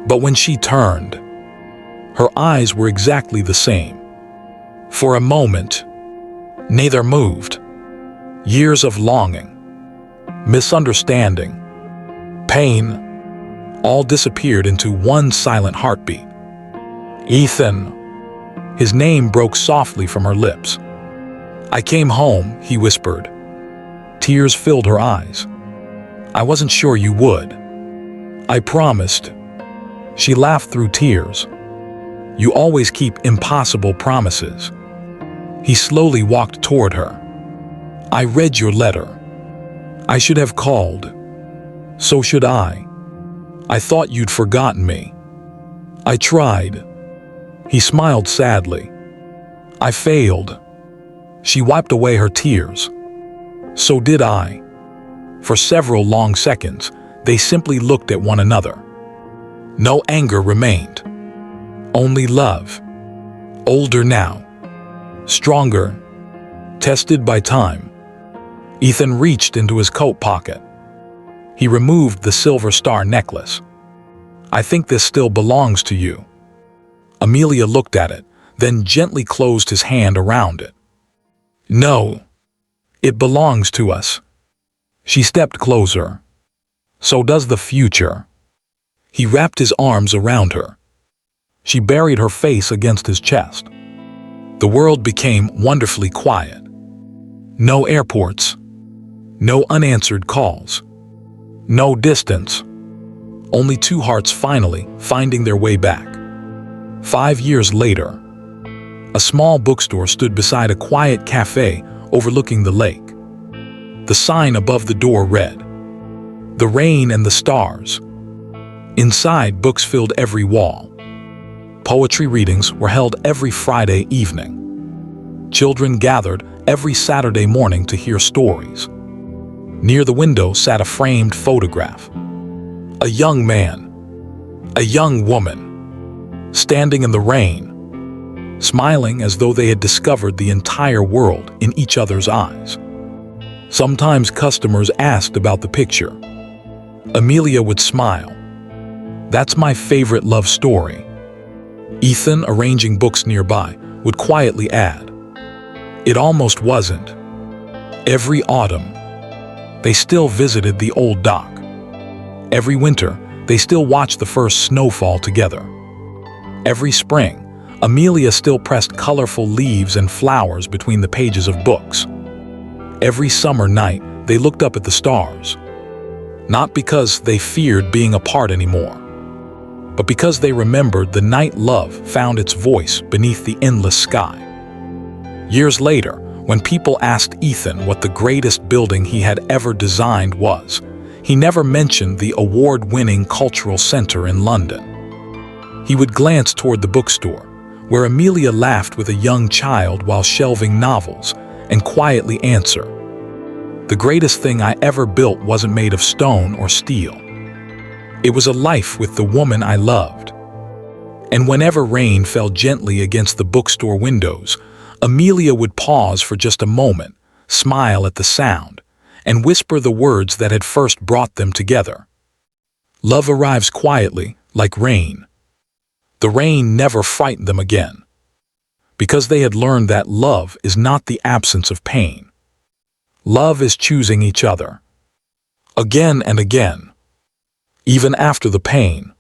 but when she turned, her eyes were exactly the same. For a moment, neither moved. Years of longing, misunderstanding, pain, all disappeared into one silent heartbeat. "Ethan." His name broke softly from her lips. "I came home," he whispered. Tears filled her eyes. "I wasn't sure you would. I promised." She laughed through tears. "You always keep impossible promises." He slowly walked toward her. "I read your letter. I should have called. So should I. I thought you'd forgotten me. I tried." He smiled sadly. "I failed." She wiped away her tears. "So did I." For several long seconds, they simply looked at one another. No anger remained. Only love. Older now. Stronger. Tested by time. Ethan reached into his coat pocket. He removed the silver star necklace. "I think this still belongs to you." Amelia looked at it, then gently closed his hand around it. "No, it belongs to us." She stepped closer. "So does the future." He wrapped his arms around her. She buried her face against his chest. The world became wonderfully quiet. No airports. No unanswered calls. No distance. Only two hearts finally finding their way back. 5 years later, a small bookstore stood beside a quiet cafe overlooking the lake. The sign above the door read, "The Rain and the Stars." Inside, books filled every wall. Poetry readings were held every Friday evening. Children gathered every Saturday morning to hear stories. Near the window sat a framed photograph. A young man, a young woman, standing in the rain, smiling as though they had discovered the entire world in each other's eyes. Sometimes customers asked about the picture. Amelia would smile. "That's my favorite love story." Ethan, arranging books nearby, would quietly add, "It almost wasn't." Every autumn, they still visited the old dock. Every winter, they still watched the first snowfall together. Every spring, Amelia still pressed colorful leaves and flowers between the pages of books. Every summer night, they looked up at the stars. Not because they feared being apart anymore, but because they remembered the night love found its voice beneath the endless sky. Years later, when people asked Ethan what the greatest building he had ever designed was, He never mentioned the award-winning cultural center in London. He would glance toward the bookstore, where Amelia laughed with a young child while shelving novels, and quietly answer, "The greatest thing I ever built wasn't made of stone or steel. It was a life with the woman I loved." And whenever rain fell gently against the bookstore windows, Amelia would pause for just a moment, smile at the sound, and whisper the words that had first brought them together. Love arrives quietly, like rain. The rain never frightened them again, because they had learned that love is not the absence of pain. Love is choosing each other, again and again, even after the pain.